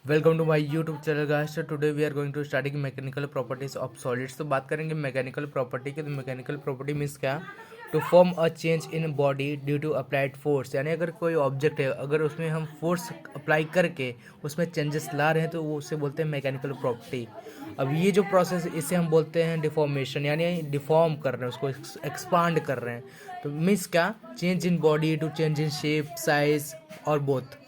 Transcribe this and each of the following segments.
Welcome to my YouTube channel guys. तो today we are going to starting mechanical properties of solids. तो बात करेंगे mechanical property की। तो मैकेनिकल प्रॉपर्टी मीन्स क्या? To form a change in body due to applied force. यानी अगर कोई ऑब्जेक्ट है, अगर उसमें हम फोर्स अप्लाई करके उसमें चेंजेस ला रहे हैं तो वो उससे बोलते हैं मैकेनिकल प्रॉपर्टी। अब ये जो प्रोसेस, इसे हम बोलते हैं डिफॉर्मेशन, यानी डिफॉर्म कर रहे हैं, उसको एक्सपांड कर रहे हैं। तो मीन्स क्या? Change in body to change in shape, size और बोथ।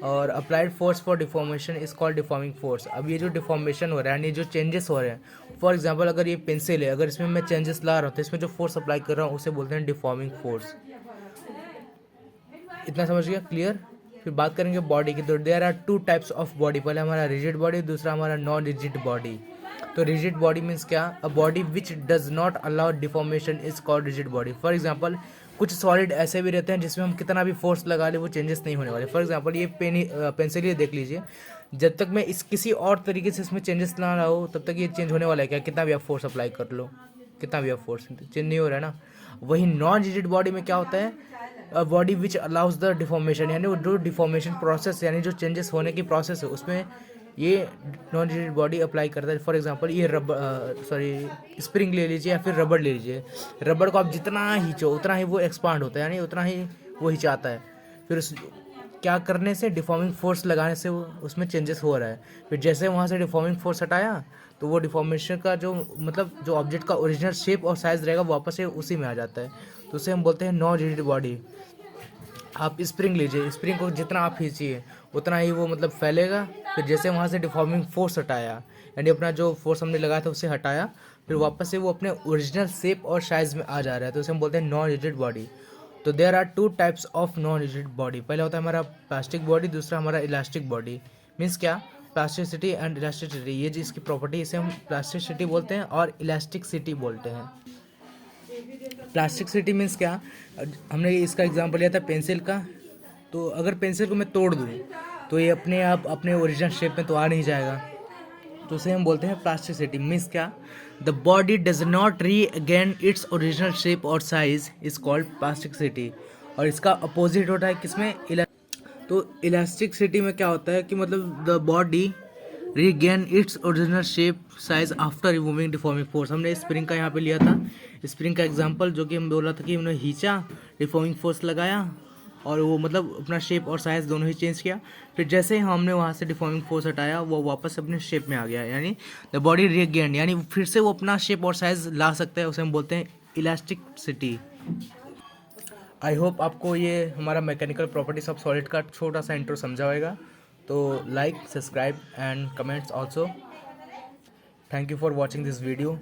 और applied force for deformation is called deforming force. अब ये जो डिफॉर्मेशन हो रहा है, यानी जो चेंजेस हो रहे हैं, फॉर एग्जांपल अगर ये पेंसिल है, अगर इसमें मैं चेंजेस ला रहा हूँ तो इसमें जो फोर्स अप्लाई कर रहा हूँ उसे बोलते हैं डिफॉर्मिंग फोर्स। इतना समझ गया? क्लियर? फिर बात करेंगे बॉडी की। तो there are two types of body. पहले हमारा रिजिड बॉडी, दूसरा हमारा नॉन रिजिड बॉडी। तो रिजिड बॉडी मीन्स क्या? A body which does not allow deformation is called rigid body. For example कुछ सॉलिड ऐसे भी रहते हैं जिसमें हम कितना भी फोर्स लगा ले वो चेंजेस नहीं होने वाले। फॉर एग्जांपल ये पेंसिल ही देख लीजिए, जब तक मैं इस किसी और तरीके से इसमें चेंजेस ला रहा हूँ तब तक ये चेंज होने वाला है क्या? कितना भी आप फोर्स अप्लाई कर लो, कितना भी आप फोर्स, चेंज नहीं हो रहा है ना। वही नॉन रिजिड बॉडी में क्या होता है? Body which allows the deformation, यानी वो जो डिफॉर्मेशन प्रोसेस, यानी जो चेंजेस होने की प्रोसेस है उसमें ये नॉन रिजिड बॉडी अप्लाई करता है। फॉर एग्जांपल ये स्प्रिंग ले लीजिए या फिर रबड़ ले लीजिए। रबड़ को आप जितना खींचो उतना ही वो एक्सपांड होता है, यानी उतना ही वो खिंचाता है। फिर उस क्या करने से? डिफॉर्मिंग फोर्स लगाने से वो उसमें चेंजेस हो रहा है। फिर जैसे वहाँ से डिफॉर्मिंग फोर्स हटाया तो वो डिफॉर्मेशन का जो मतलब जो ऑब्जेक्ट का ओरिजिनल शेप और साइज रहेगा वापस से उसी में आ जाता है। तो उसे हम बोलते हैं नॉन रिजिड बॉडी। आप स्प्रिंग लीजिए, स्प्रिंग को जितना आप खींचिए उतना ही वो मतलब फैलेगा। फिर जैसे वहाँ से डिफॉर्मिंग फोर्स हटाया, यानी अपना जो फोर्स हमने लगाया था उसे हटाया, फिर वापस से वो अपने ओरिजिनल शेप और साइज में आ जा रहा है। तो उसे हम बोलते हैं नॉन रिजिड बॉडी। तो there are two types of non rigid body. पहला होता है हमारा प्लास्टिक बॉडी, दूसरा हमारा इलास्टिक बॉडी। मीन्स क्या? प्लास्टिसिटी एंड इलास्टिसिटी, ये जो इसकी प्रॉपर्टी, इसे हम प्लास्टिसिटी बोलते हैं और इलास्टिकसिटी बोलते हैं। प्लास्टिक सिटी मीन्स क्या? हमने इसका एग्जांपल लिया था पेंसिल का। तो अगर पेंसिल को मैं तोड़ दूँ तो ये अपने आप अपने ओरिजिनल शेप में तो आ नहीं जाएगा। तो उसे हम बोलते हैं प्लास्टिसिटी। मीन्स क्या? The body does not regain its original shape और साइज इज कॉल्ड प्लास्टिसिटी। और इसका अपोजिट होता है किसमें? तो इलास्टिसिटी में क्या होता है कि मतलब the body regain its original shape size after removing deforming force. हमने स्प्रिंग का यहाँ पे लिया था, स्प्रिंग का एग्जांपल, जो कि हम बोला था कि हमने खींचा, डिफॉर्मिंग फोर्स लगाया और वो मतलब अपना शेप और साइज दोनों ही चेंज किया। फिर जैसे ही हमने वहाँ से डिफॉर्मिंग फोर्स हटाया वो वापस अपने शेप में आ गया, यानी द बॉडी रीगेन, यानी फिर से वो अपना शेप और साइज ला सकता है। उसे हम बोलते हैं इलास्टिसिटी। आई होप आपको ये हमारा मैकेनिकल प्रॉपर्टीज ऑफ सॉलिड का छोटा सा इंट्रो समझा होगा। तो like, subscribe and comments also. Thank you for watching this video.